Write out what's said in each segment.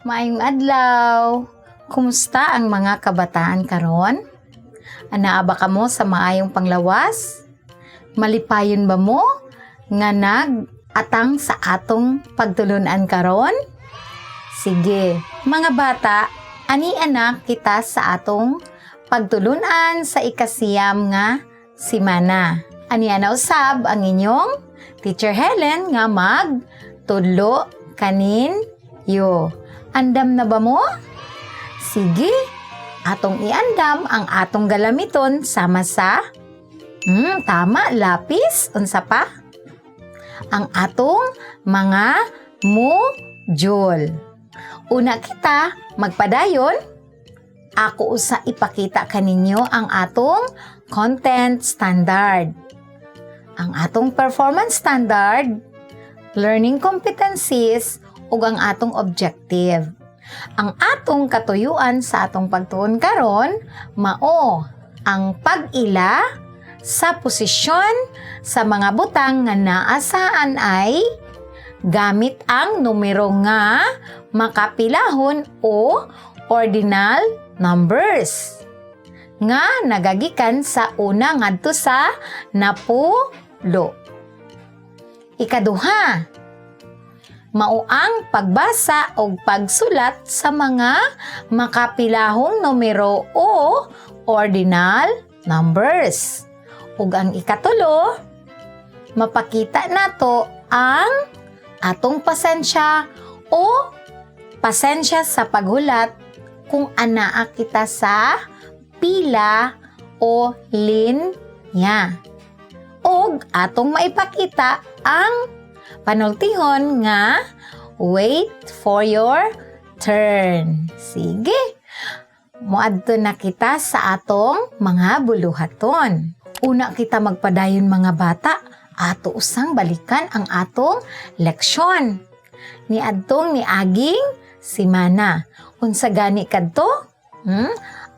Maayong adlaw. Kumusta ang mga kabataan karon? Anaa ba kamo sa maayong panglawas? Malipayon ba mo nga nag-atang sa atong pagtulunan karon? Sige, mga bata, ani anak kita sa atong pagtulunan sa ikasiyam nga simana. Ani ana usab ang inyong Teacher Helen nga magtudlo kanin yo. Andam na ba mo? Sige, atong iandam ang atong galamiton sama sa tama, lapis, unsa pa? Ang atong mga module. Una kita magpadayon, ako usa ipakita kaninyo ang atong content standard. Ang atong performance standard, learning competencies, ug ang atong objective. Ang atong katuyuan sa atong pagtuon karon mao ang pag-ila sa posisyon sa mga butang nga naa saan ay gamit ang numero nga makapilahon o ordinal numbers nga nagagikan sa una ngadto sa 10. Ikaduha, mao ang pagbasa o pagsulat sa mga makapilahong numero o ordinal numbers. Ug ang ikatulo, mapakita nato ang atong pasensya o pasensya sa paghulat kung anaa kita sa pila o linya. Ug atong maipakita ang panultihon nga wait for your turn. Sige, moadto na kita sa atong mga buluhaton. Una kita magpadayon mga bata, ato usang balikan ang atong leksyon. Niadtong niaging simana. Unsa gani kadto?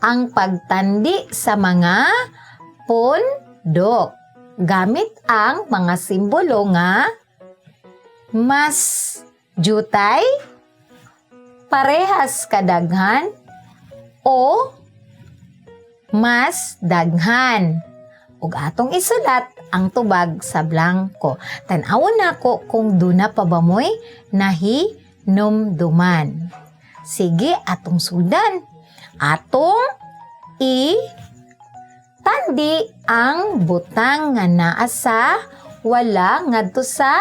Ang pagtandi sa mga pundok. Gamit ang mga simbolo nga mas jutay, parehas kadaghan, o mas daghan. Ug atong isulat ang tubag sa blanko. Tan-awon nako kung duna pa ba mo'y nahinumduman. Sige, atong sudan. Atong tandi ang butang nga naa sa wala ngadto sa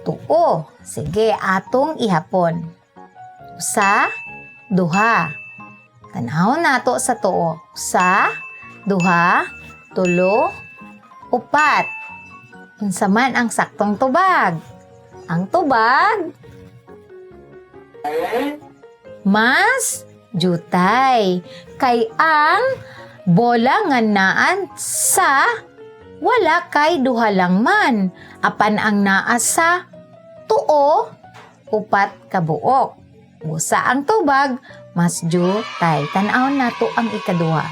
tuo. Sige, atong ihapon. Usa, duha. Tanaw nato sa tuo. Usa, duha, tulo, upat. Unsa man ang saktong tubag? Ang tubag mas jutay. Kay ang bola nga naan sa wala kay duha lang man. Apan ang naa sa tuo, upat ka buok. Busa ang tubag, mas jutay. Tan-aw nato ang ikaduha.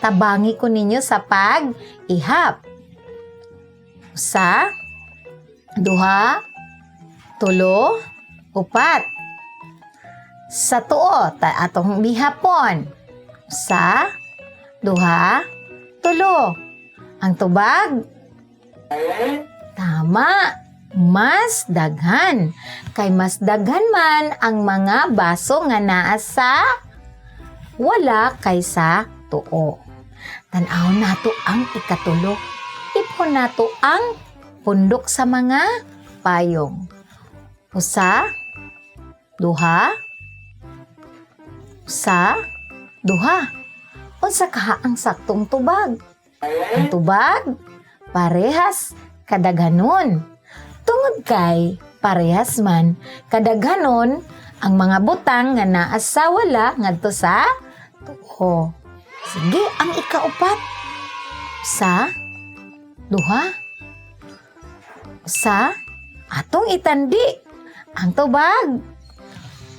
Tabangi ko ninyo sa pag-ihap. Usa, duha, tulo, upat. Sa tuo, atong bihapon. Usa, duha, tulo. Ang tubag? Tama, mas daghan. Kay mas daghan man ang mga baso nga naa sa wala kaysa tuo. Tan-aw nato ang ikatulo. Ipon nato ang pundok sa mga payong. Usa, duha, usa, duha. Unsa kaha ang saktong tubag? Ang tubag, parehas kadaghanon. Tungod kay parehas man kadaghanon ang mga butang nga naa sa wala ngadto sa tuo. Sige, ang ikaupat. Usa, duha, usa, atong itandi ang tubag.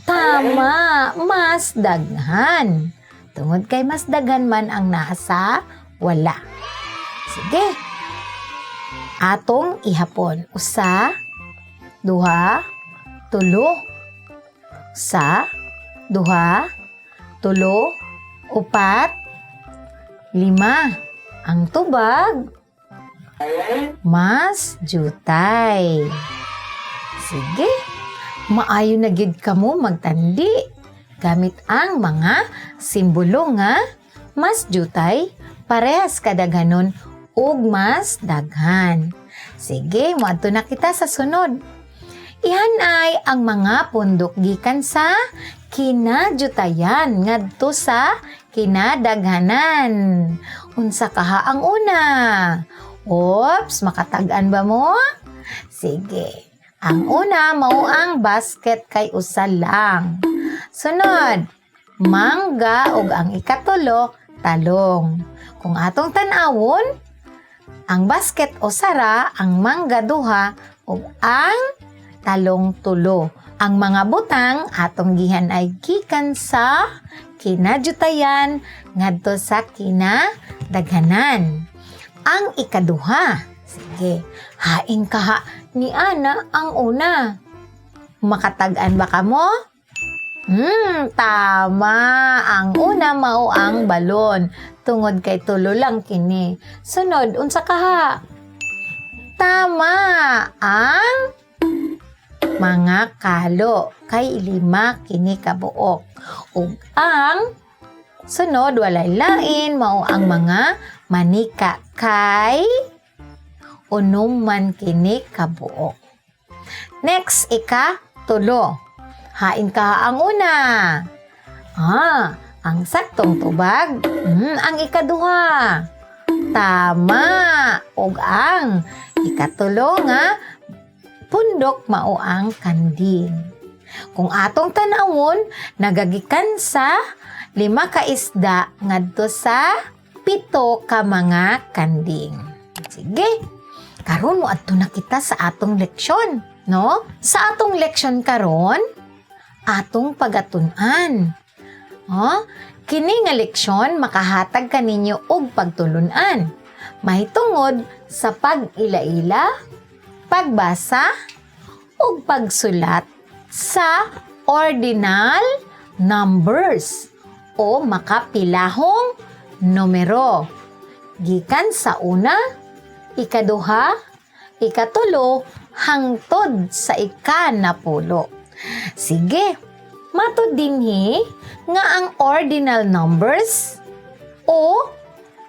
Tama, mas daghan. Tungod kay mas daghan man ang nasa wala. Sige. Atong ihapon. Usa, duha, tulo. Usa, duha, tulo, upat, lima. Ang tubag, mas jutay. Sige, maayo na gid kamo magtandi gamit ang mga simbolo nga mas jutay, parehas kadaghanon ug mas daghan. Sige, moadto na kita sa sunod. Ihan ay ang mga pundok gikan sa kinajutayan ngadto sa kinadaghanan. Unsa kaha ang una? Oops, makatag-an ba mo? Sige. Ang una mao ang basket kay usa lang. Sunod, mangga ug ang ikatulo talong. Kung atong tan-awon, ang basket o sara, ang mangga duha ug ang talong tulo. Ang mga butang atong gihan ay gikan sa kinajutayan ngadto sa kinadaghanan. Ang ikaduha, sige, hain kaha ni ana ang una. Makatag-an ba kamo? Tama. Ang una mao ang balon. Tungod kay tulo lang kini. Sunod, unsa kaha? Tama. Ang mga kalo kay lima kini kabuok. Ug ang sunod walay lain mao ang mga manika kay unom man kini kabuok. Next, ika-tulo. Hain ka ang una. Ang saktong tubag. Ang ikaduha. Tama. Ug ang ikatulo nga pundok mao ang kanding. Kung atong tanawon, nagagikan sa 5 ka isda ngadto sa 7 ka mga kanding. Sige. Karon mo adto na kita sa atong leksyon, no? Sa atong leksyon karon, atong pagatun-an. Kini nga leksyon makahatag kaninyo og pagtulun-an. Mahitungod sa pag-ila-ila, pagbasa, ug pagsulat sa ordinal numbers o makapilahong numero. Gikan sa una, ikaduha, ikatulo, hangtod sa ika-10. Sige, matud dinhi nga ang ordinal numbers o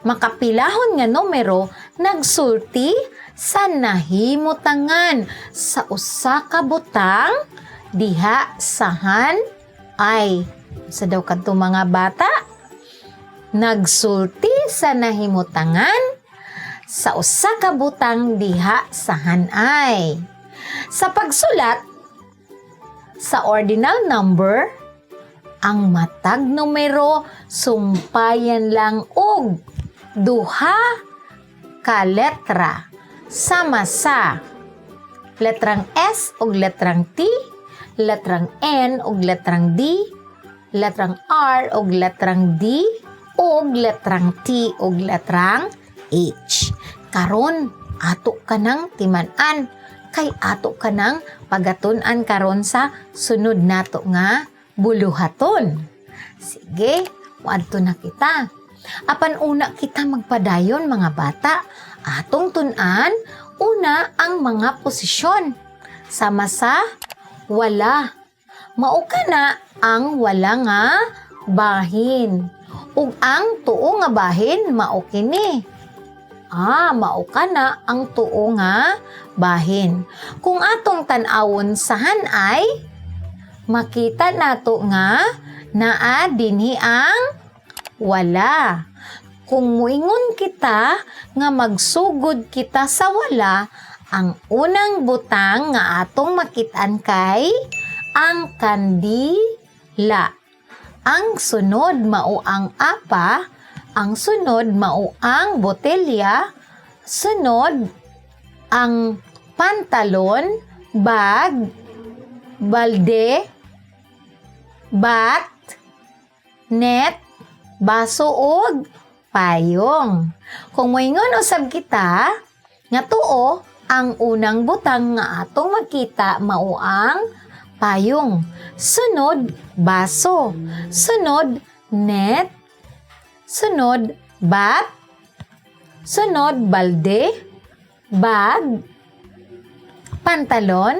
makapilahon nga numero nagsulti sa nahimutangan sa usa ka butang diha sahan ay sa daw kadto mga bata nagsulti sa nahimutangan sa usa ka butang diha sa hanay. Sa pagsulat sa ordinal number, ang matag numero sumpayan lang og duha ka letra sama sa letrang S ug letrang T, letrang N ug letrang D, letrang R ug letrang D, ug letrang T ug letrang H. Karon ato kanang timan-an kay ato kanang pagatun-an karon sa sunod nato nga buluhaton. Sige, muadto na kita. Apan una kita magpadayon mga bata, atong tun-an una ang mga posisyon sama sa wala. Mao kana ang wala nga bahin. Ug ang tuo nga bahin mao kini. Mao kana ang tuo nga bahin. Kung atong tan-awon sa hanay, makita nato nga naa dinhi ang wala. Kung muingon kita nga magsugod kita sa wala, ang unang butang nga atong makitaan kay ang kandila. Ang sunod mao ang apa, ang sunod mao ang botelya, sunod ang pantalon, bag, balde, bat, net, baso ug payong. Kung moingon usab kita nga tuo, ang unang butang nga atong makita mao ang payong. Sunod, baso. Sunod, net. Sunod, bat. Sunod, balde. Bag. Pantalon.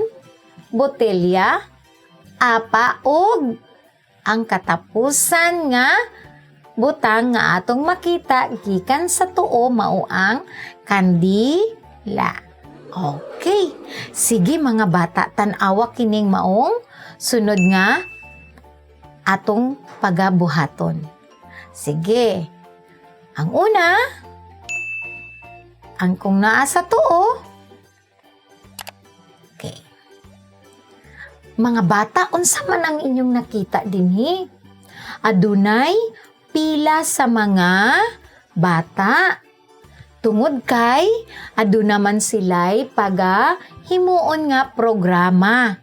Botelya. Apa ug ang katapusan nga butang nga atong makita gikan sa tuo mao ang kandila. Okay. Sige mga bata, tan-awa kining maong sunod nga atong pagabuhaton. Sige. Ang una, ang kung naa sa tuo. Okay. Mga bata, unsa man ang inyong nakita dinhi? Adunay pila sa mga bata. Tungod kay aduna man sila'y himuon nga programa.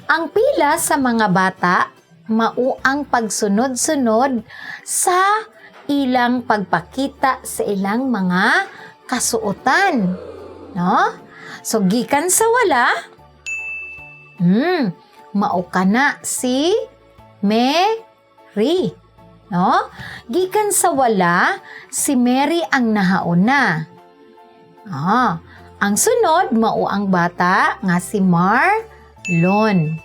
Ang pila sa mga bata mao ang pagsunod-sunod sa ilang pagpakita sa ilang mga kasuotan. No? So gikan sa wala, mao kana si Mary. No? Gikan sa wala, si Mary ang nahauna. Ang sunod, mao ang bata nga si Marlon.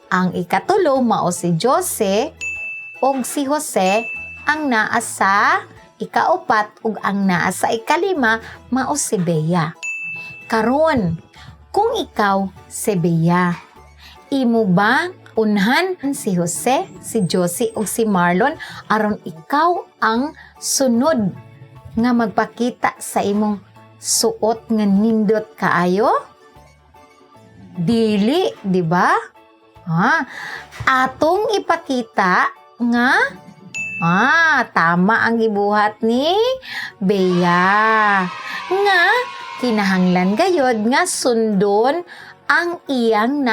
Ang ikatulo, mao si Jose ug si Jose ang naa sa ikaupat ug ang naa sa ikalima, mao si Bea. Karon, kung ikaw si Bea, imo ba unhan si Jose, si Josie ug si Marlon aron ikaw ang sunod nga magpakita sa imong suot nga nindot kaayo? Dili, di ba? Atong ipakita nga tama ang gibuhat ni Bea. Nga kinahanglan gayod nga sundon ang iyang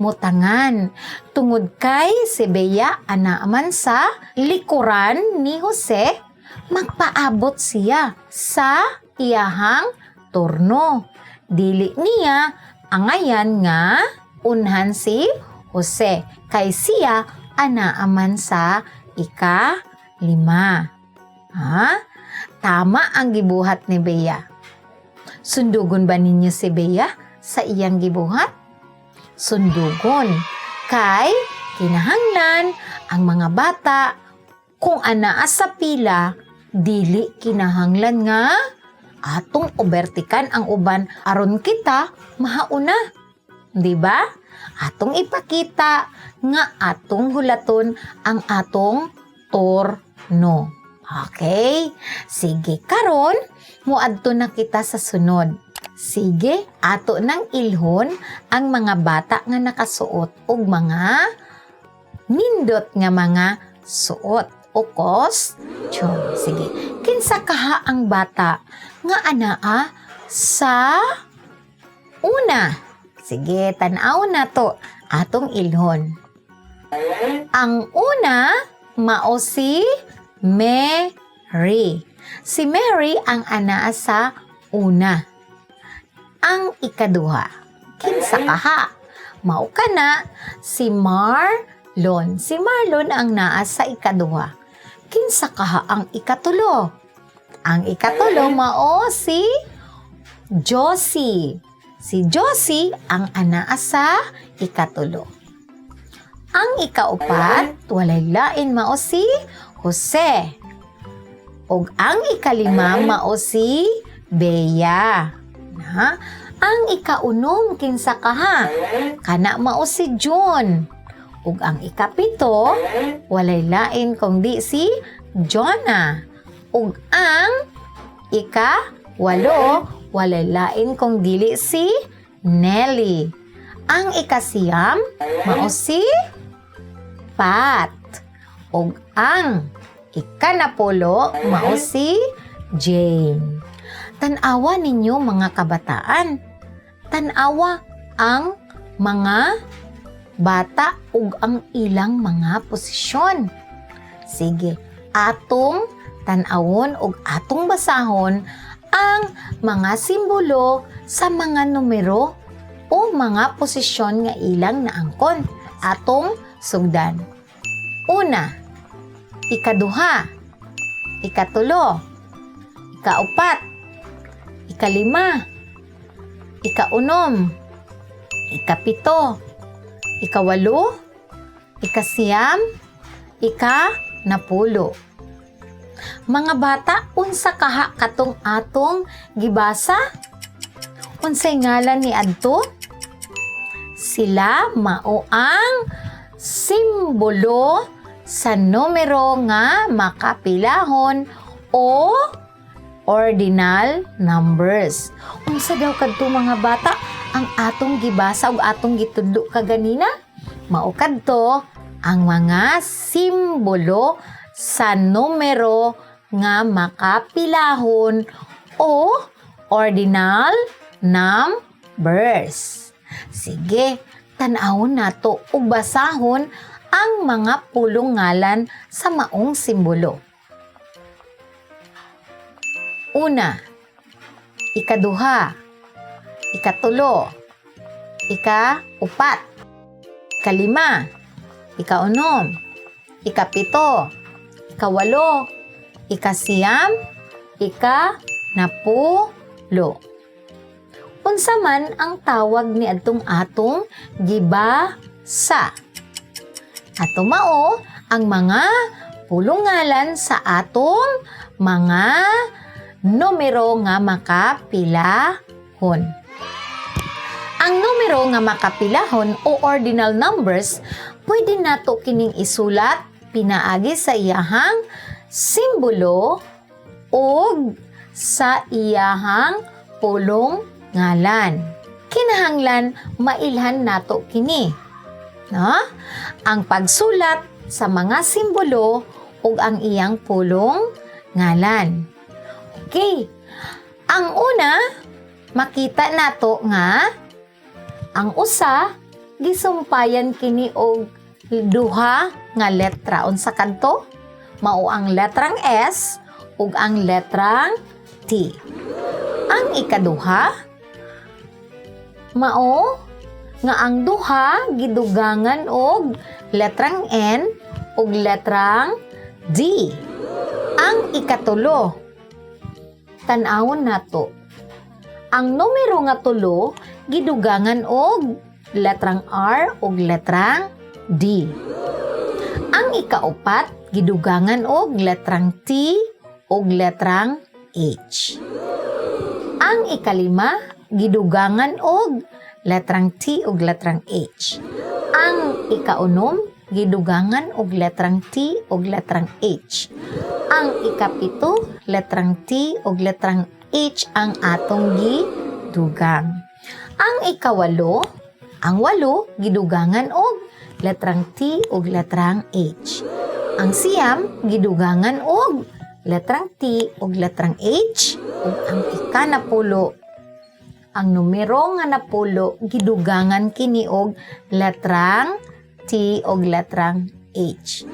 mutangan. Tungod kay si Bea ana man sa likuran ni Jose, magpaabot siya sa iyahang turno. Dili niya angayan nga unhan si Jose kay siya ana man sa ika-5. Tama ang gibuhat ni Bea. Sundugon ba ninyo si Bea sa iyang gibuhat? Sundugon. Kay kinahanglan ang mga bata kung anaa sa pila, dili kinahanglan nga atong obertikan ang uban aron kita mahauna. Di ba? Atong ipakita nga atong hulaton ang atong turno. Okay? Sige, karon muadto na kita sa sunod. Sige, ato nang ilhon ang mga bata nga nakasuot og mga nindot nga mga suot o costume. Sige, kinsa kaha ang bata nga anaa sa una? Sige, tan-aw na to atong ilhon. Ang una, mao si Mary. Si Mary ang anaa sa una. Ang ikaduha, kinsa kaha? Mao kana si Marlon. Si Marlon ang naa sa ikaduha. Kinsa kaha ang ikatulo? Ang ikatulo mao si Josie. Si Josie ang anaa sa ikatulo. Ang ikaupat, walay lain mao si Jose. Ug ang ikalima mao si Bea. Ang ikaunom kinsa kaha? Kana mao si John. Ug ang ikapito, walay lain kundi si Jonah. Ug ang ikawalo, walay lain kung dili si Nelly. Ang ikasiyam, mao si Pat. Ug ang ikanapulo, mao si Jane. Tanawa ninyo mga kabataan. Tanawa ang mga bata ug ang ilang mga posisyon. Sige, atong tanawon ug atong basahon ang mga simbolo sa mga numero o mga posisyon nga ilang naangkon atong sugdan. Una, ikaduha, ikatulo, ikaupat, ikalima, ikaunom, ikapito, ikawalo, ikasiyam, ikanapulo. Mga bata, unsa kaha katong atong gibasa? Unsay ngalan ni adto? Sila mao ang simbolo sa numero nga makapilahon o ordinal numbers. Unsa daw kadto mga bata ang atong gibasa ug atong gitudlo kaganina? Mao kadto ang mga simbolo sa numero nga makapilahon o ordinal numbers. Sige, tan-awon nato ug basahon ang mga pulong ngalan sa maong simbolo. Una, ikaduha, ikatulo, ikaupat, ikalima, ikaunom, ikapito, ikawalo, ikasiyam, ikanapulo. Unsa man ang tawag ni adtong atong gibasa? Ato mao ang mga pulungalan sa atong mga numero nga makapilahon. Ang numero nga makapilahon o ordinal numbers, pwede nato kining isulat pinaagi sa iyahang simbolo o sa iyahang pulong ngalan. Kinahanglan mailhan nato kini. No? Ang pagsulat sa mga simbolo ug ang iyang pulong ngalan. Okay. Ang una, makita nato nga ang usa gisumpayan kini og duha nga letra. Unsa kadto? Mao ang letrang S ug ang letrang T. Ang ikaduha, mao nga ang duha gidugangan og letrang N ug letrang D. Ang ikatulo, tan-awon nato. Ang numero nga tulo gidugangan og letrang R ug letrang D. Ang ikaupat gidugangan og letrang T ug letrang H. Ang ikalima gidugangan og letrang T ug letrang H. Ang ikaunom gidugangan og letrang T ug letrang H. Ang ikapito letrang T ug letrang H ang atong gidugang. Ang ikawalo, ang walo gidugangan og letrang T ug letrang H. Ang siyam gidugangan og letrang T ug letrang H ug ang ikanapulo, ang numero nga napulo gidugangan kini og letrang T ug letrang H.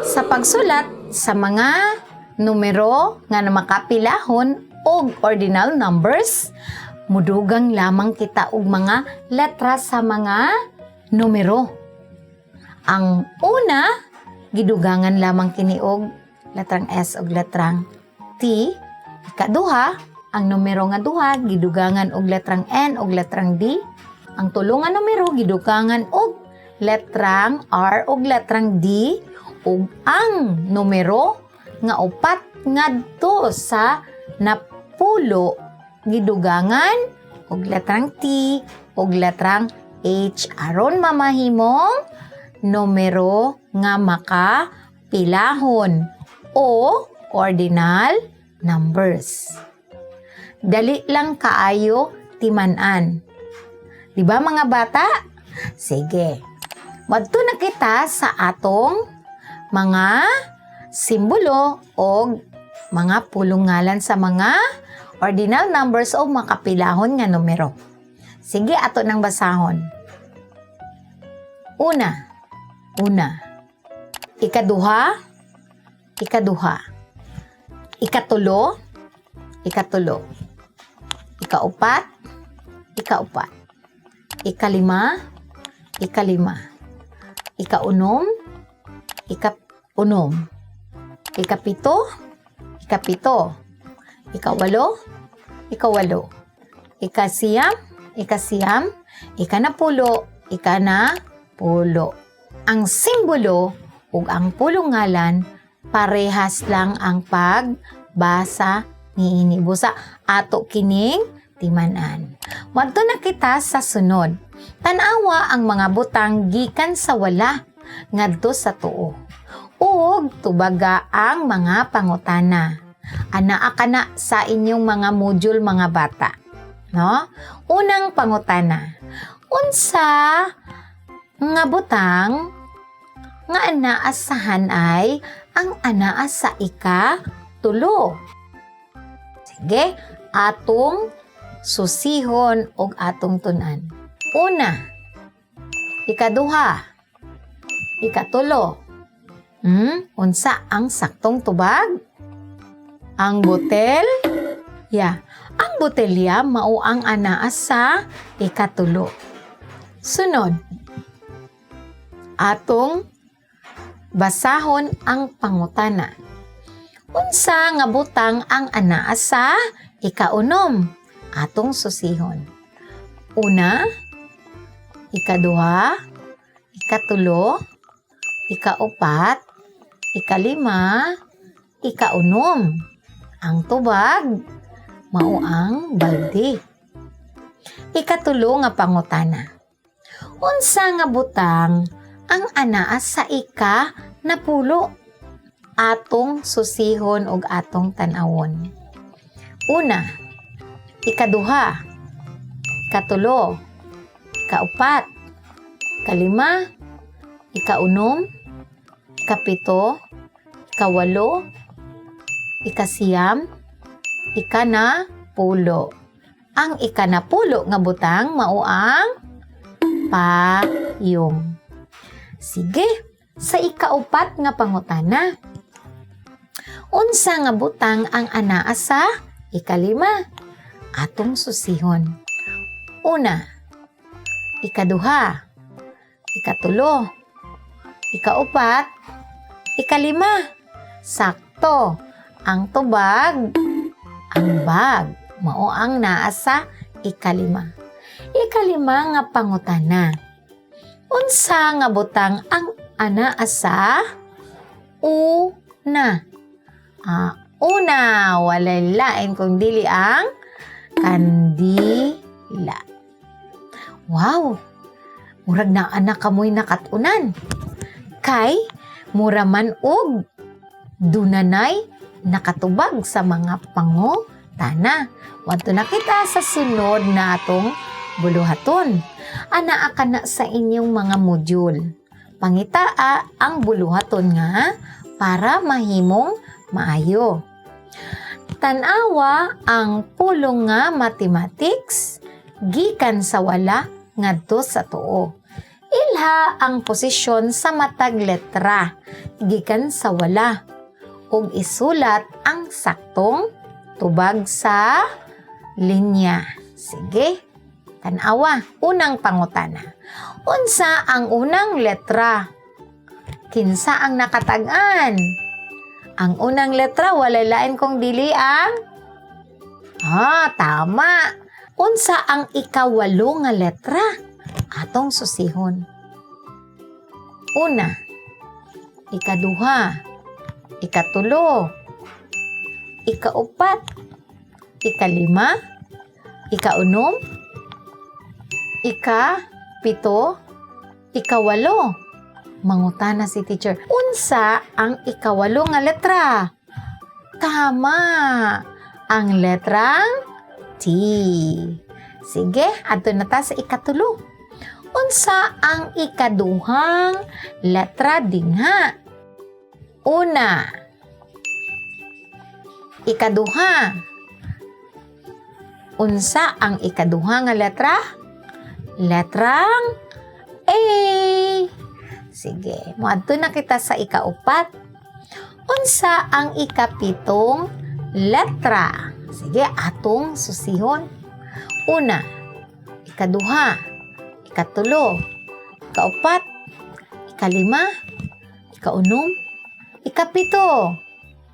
Sa pagsulat sa mga numero nga makapilahon og ordinal numbers, mudugang lamang kita og mga letra sa mga numero. Ang una, gidugangan lamang kini og letrang S ug letrang T. Ikaduha, ang numero nga duha gidugangan og letrang N ug letrang D. Ang tulo nga numero gidugangan og letrang R ug letrang D. Ug ang numero nga upat ngadto sa napulo gidugangan og letrang T ug letrang H aron mamahimong numero nga makapilahon o ordinal numbers. Dali lang kaayo timan-an. Di ba mga bata? Sige. Madto na kita sa atong mga simbolo o mga pulungalan sa mga ordinal numbers o makapilahon nga numero. Sige, ato nang basahon. Una. Ikaduha. Ikatulo. Ikaupat. ikalima, ikaunom, ikaunom, ikapito, ikawalo, ikasiyam, ikanapulo, Ang simbolo ug ang pulongalan parehas lang ang pagbasa niini. Busa ato kining timan-an. Wadto na kita sa sunod. Tan-awa ang mga butang gikan sa wala ngadto sa tuo. Ug tubaga ang mga pangutana. Anaa kana sa inyong mga module mga bata. No? Unang pangutana. Unsa nga butang nga anaa sahan ay ang anaa sa ika-tulo? Sige, atong susihon og atong tunan. Una, ikaduha, ikatulo. Unsa ang saktong tubag? Ang ang botelya mao ang anaa sa ikatulo. Sunod, atong basahon ang pangutana. Unsa nga butang ang anaa sa ikaunom? Atong susihon. Una, ikaduha, ikatulo, ikaupat, ikalima, ikaunom. Ang tubag mao ang balde. Ikatulo nga pangutana. Unsa nga butang ang anaa sa ika-napulo? Atong susihon og atong tan-awon. Una, ikaduha, ikatulo, ikaupat, ikalima, ikaunom, ikapito, ikawalo, ikasiyam, ikanapulo. Ang ikanapulo nga butang mao ang payong. Sige, sa ikaupat nga pangutana. Unsa nga butang ang anaa sa ikalima? Atong susihon. Una, ikaduha, ikatulo, ikaupat, ikalima. Sakto. Ang tubag, ang bag, mao ang naa sa ikalima. Ikalima nga pangutana. Unsa nga butang ang anaa sa una? Una, walay lain kung dili ang kandila. Wow! Murag na anak kamoy nakatunan. Kay, mura man og dunanay nakatubag sa mga pangutana. Wadto na kita sa sunod na atong buluhaton. Anaa ka na sa inyong mga module. Pangitaa ang buluhaton nga para mahimong maayo. Tan-awa ang pulong nga mathematics gikan sa wala ngadto sa tuo. Ilha ang posisyon sa matag letra gikan sa wala ug isulat ang saktong tubag sa linya. Sige, tan-awa. Unang pangutana. Unsa ang unang letra? Kinsa ang nakatag-an? Ang unang letra walay lain kung dili ang tama. Unsa ang ikawalo nga letra? Atong susihon. Una, ikaduha, ikatulo, ikaupat, ikalima, ikaunom, ikapito, ikawalo. Mangutana si teacher. Unsa ang ikawalo nga letra? Tama. Ang letrang T. Sige, adto na ta sa ikatulo. Unsa ang ikaduhang letra dinha? Una, ikaduha. Unsa ang ikaduha nga letra? Letrang A. Sige, moadto na kita sa ikaupat. Unsa ang ikapitong letra? Sige, atong susihon. Una, ikaduha, ikatulo, ikaupat, ikalima, ikaunom, ikapito.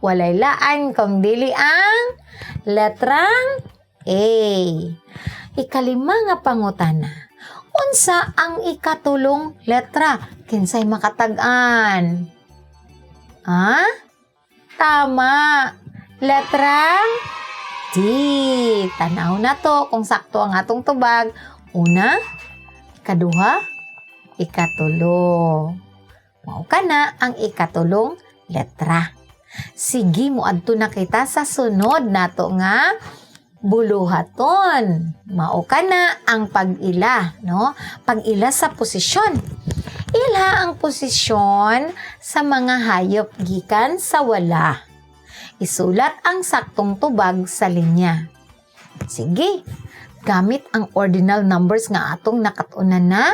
Walay laan kung dili ang letrang A. Ikalima nga pangutana. Unsa ang ikatulong letra? Kinsay makatag-an? Ha? Tama. Letrang D. Tanaw na to kung sakto ang atong tubag. Una, ikaduha, ikatulo. Mao ka na ang ikatulong letra. Sige, moadto na kita sa sunod nato nga buluhaton. Mao ka na ang pag-ila, no? Pag-ila sa posisyon. Ilha ang posisyon sa mga hayop gikan sa wala. Isulat ang saktong tubag sa linya. Sige, gamit ang ordinal numbers nga atong nakatunan na.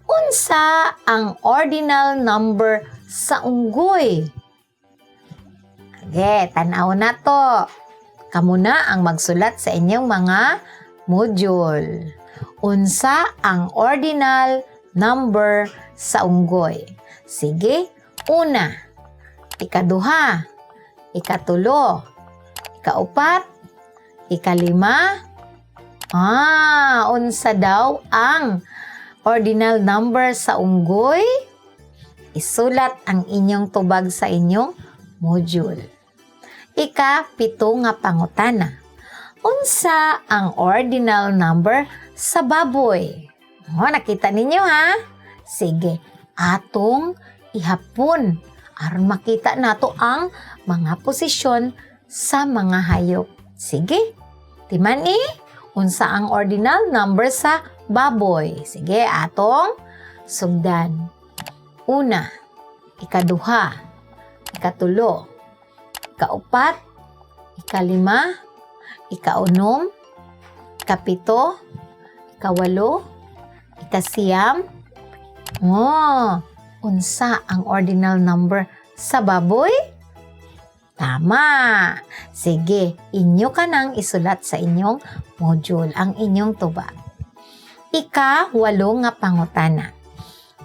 Unsa ang ordinal number sa unggoy? Okay, tanaw na to. Kamu na ang magsulat sa inyong mga module. Unsa ang ordinal number sa unggoy? Sige, una, ikaduha, ikatulo, ikaupat, ikalima. Unsa daw ang ordinal number sa unggoy? Isulat ang inyong tubag sa inyong module. Ika-pito nga pangutana. Unsa ang ordinal number sa baboy? Nakita ninyo ha? Sige, atong ihapon aron makita nato ang mga posisyon sa mga hayop. Sige, timani, unsa ang ordinal number sa baboy? Sige, atong sugdan. Una, ikaduha, ikatulo, ikaupat, ikalima, ikaunom, ikapito, ikawalo, ikasiyam. Unsa ang ordinal number sa baboy? Tama. Sige, inyo ka nang isulat sa inyong module ang inyong tubag. Ika-walo nga pangutana.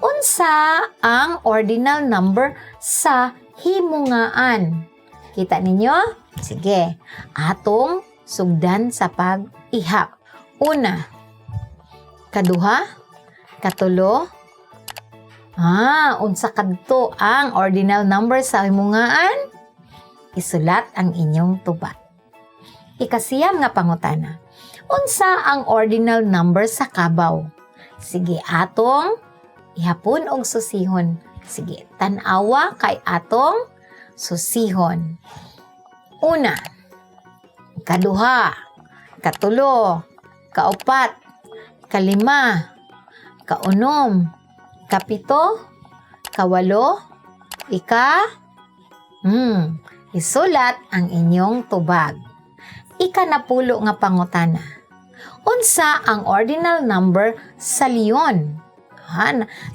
Unsa ang ordinal number sa himungaan? Kita ninyo? Sige, atong sugdan sa pag-ihap. Una, kaduha, katulo. Unsa kadto ang ordinal number sa himungaan? Isulat ang inyong tubag. Ikasiyam nga pangutana. Unsa ang ordinal number sa kabaw? Sige, atong ihapon og susihon. Sige, tan-awa kay atong susihon. Una, kaduha, katulo, kaupat, kalima, kaunom, kapito, kawalo, isulat ang inyong tubag. Ikanapulo nga pangutana. Unsa ang ordinal number sa leon?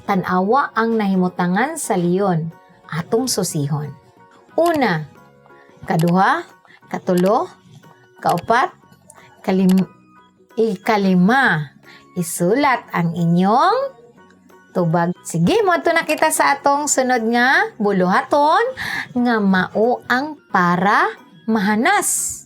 Tan-awa ang nahimutangan sa leon. Atong susihon. Una, kaduha, katulo, kaupat, ikalima. Isulat ang inyong tubag. Sige, moadto na kita sa atong sunod nga buluhaton nga mao ang para mahanas.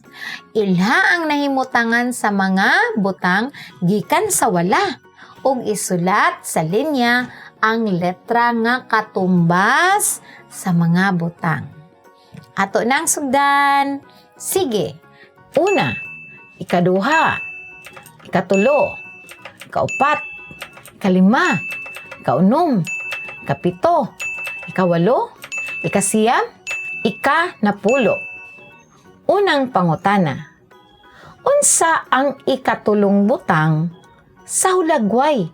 Ilha ang nahimutangan sa mga butang gikan sa wala ug isulat sa linya ang letra nga katumbas sa mga butang. Ato nang sugdan. Sige. Una, ikaduha, ikatulo, ikaupat, ikalima, ikaunom, ikapito, ikawalo, ikasiyam, ikanapulo. Unang pangutana. Unsa ang ikatulong butang sa hulagway?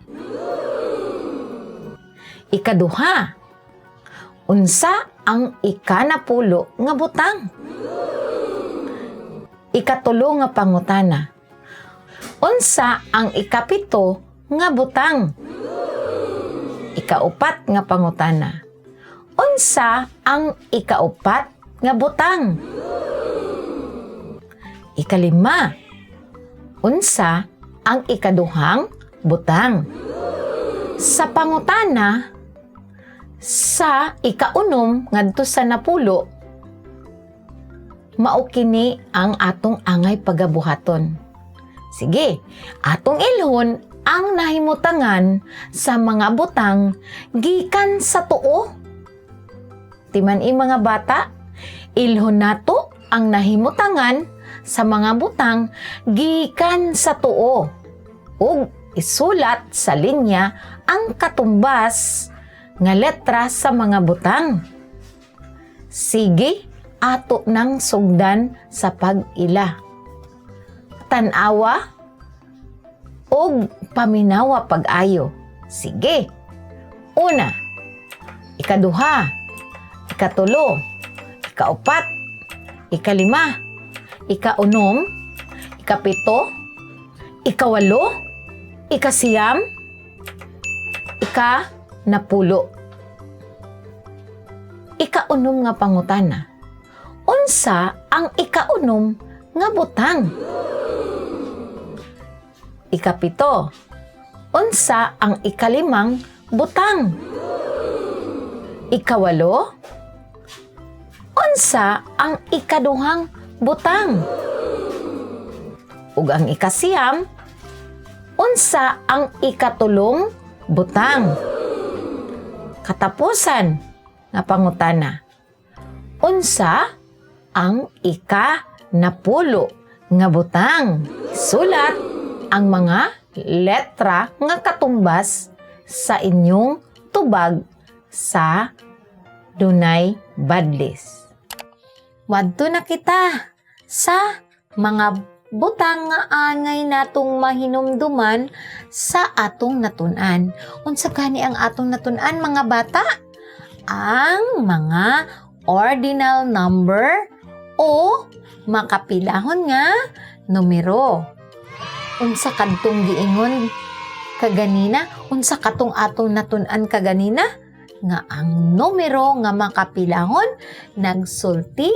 Ikaduha. Unsa ang ikanapulo nga butang? Ikatulo nga pangutana. Unsa ang ikapito nga butang? Ikaupat nga pangutana. Unsa ang ikaupat nga butang? Ikalima. Unsa ang ikaduhang butang? Sa pangutana, sa ikaunom ngadto sa napulo, mao kini ang atong angay pagabuhaton. Sige, atong ilhon ang nahimutangan sa mga butang gikan sa tuo. Timan-i mga bata, ilhon nato ang nahimutangan sa mga butang gikan sa tuo. Ug isulat sa linya ang katumbas nga letra sa mga butang. Sige, ato nang sugdan sa pag-ila. Tan-awa og paminawa pag-ayo. Sige. Una, ikaduha, ikatulo, ikaupat, ikalima, ikaunom, ikapito, ikawalo, ikasiyam, ikanapulo. Ikaunom nga pangutana. Unsa ang ikaunom nga butang? Ikapito. Unsa ang ikalimang butang? Ikawalo. Unsa ang ikaduhang butang? Ug ang ikasiyam, unsa ang ikatulong butang? Katapusan nga pangutana. Unsa ang ikanapulo nga butang? Sulat ang mga letra nga katumbas sa inyong tubag sa dunay badlis. Wadto na kita sa mga butang nga angay natong mahinumduman sa atong natun-an. Unsa gani ang atong natun-an mga bata? Ang mga ordinal number o makapilahon nga numero. Unsa kadtong giingon kaganina? Unsa katong atong natun-an kaganina? Nga ang numero nga makapilahon nagsulti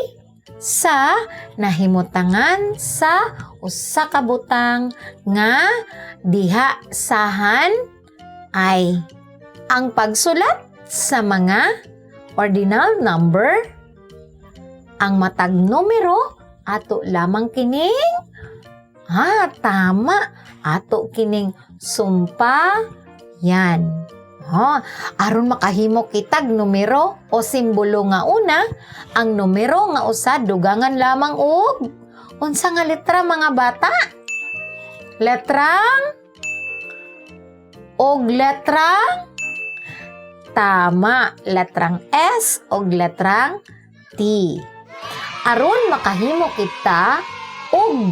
sa nahimutangan sa usa ka butang nga diha sahan ay ang pagsulat sa mga ordinal number. Ang matag numero ato lamang kining tama. Ato kining sumpa yan. Aron makahimo kitag numero o simbolo nga una, ang numero nga usa dugangan lamang og unsa nga letra mga bata? Letrang og letrang tama, letrang S og letrang T. Aron makahimo kita og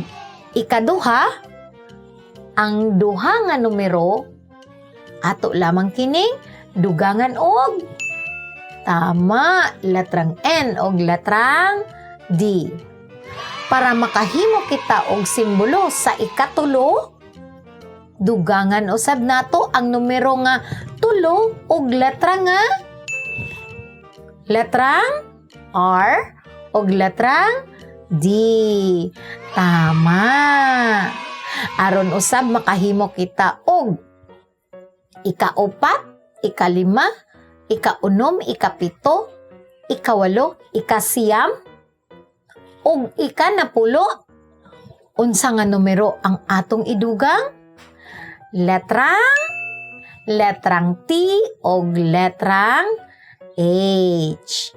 ikaduha, ang duha nga numero ato lamang kining dugangan og tama, letrang N og letrang D. Para makahimo kita og simbolo sa ikatulo, dugangan usab nato ang numero nga tulo og letra nga letrang R og letrang D. Tama. Aron usab makahimo kita og ikaupat, ikalima, ikaunom, ikapito, ikawalo, ikasiyam, ug ikanapulo. Unsa nga numero ang atong idugang? Letrang T og letrang H.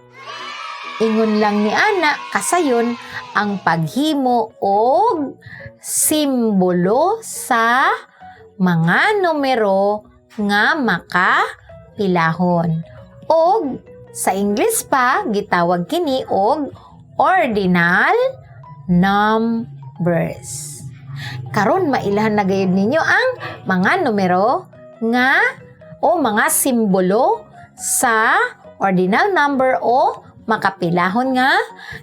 Ingon lang ni ana kasayon ang paghimo og simbolo sa mga numero nga makapilahon. Og sa English pa gitawag kini og ordinal numbers. Karon mailahan na gayud ninyo ang mga numero nga o mga simbolo sa ordinal number o makapilahon nga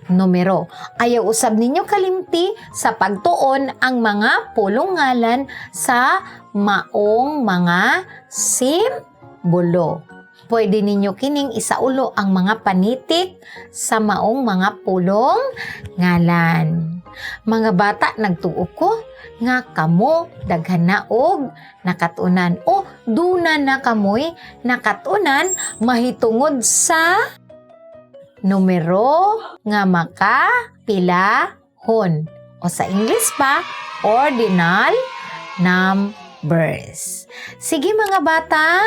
numero. Ayaw usab ninyo kalimti sa pagtuon ang mga pulong ngalan sa maong mga simbolo. Pwede ninyo kining isaulo ang mga panitik sa maong mga pulong ngalan. Mga bata, nagtuo ko nga kamo daghan na og nakatunan o duna na kamoy nakatunan mahitungod sa numero nga makapilahon o sa English pa, ordinal numbers. Sige mga bata,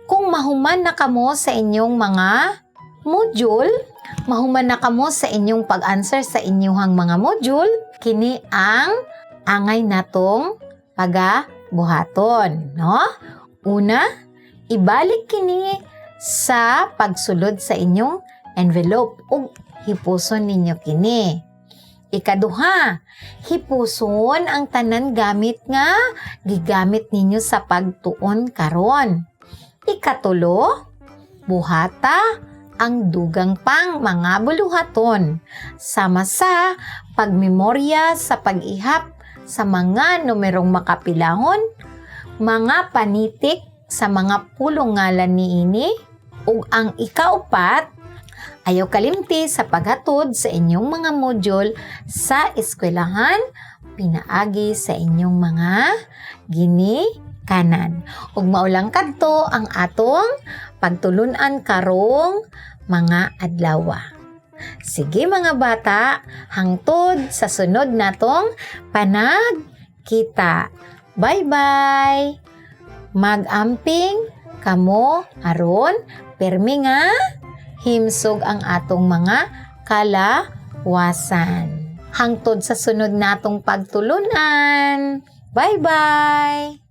kung mahuman na kamo sa inyong mga module, mahuman na kamo sa inyong pag-answer sa inyong mga module, kini ang angay natong pagabuhaton, no? Una, ibalik kini sa pagsulod sa inyong envelope ug hipuson ninyo kini. Ikaduha, hipuson ang tanan gamit nga gigamit ninyo sa pagtuon karon. Ikatulo, buhata ang dugang pang mga buluhaton sama sa pagmemorya sa pag-ihap sa mga numerong makapilahon, mga panitik sa mga pulong ngalan niini, ug ang ikaupat, ayaw kalimti sa paghatod sa inyong mga module sa eskwelahan, pinaagi sa inyong mga ginikanan. Ug maulang kadto ang atong pagtulunan karong mga adlaw. Sige mga bata, hangtod sa sunod natong panagkita. Bye-bye! Mag-amping kamo aron permi nga himsog ang atong mga kalawasan. Hangtod sa sunod natong pagtulunan. Bye-bye!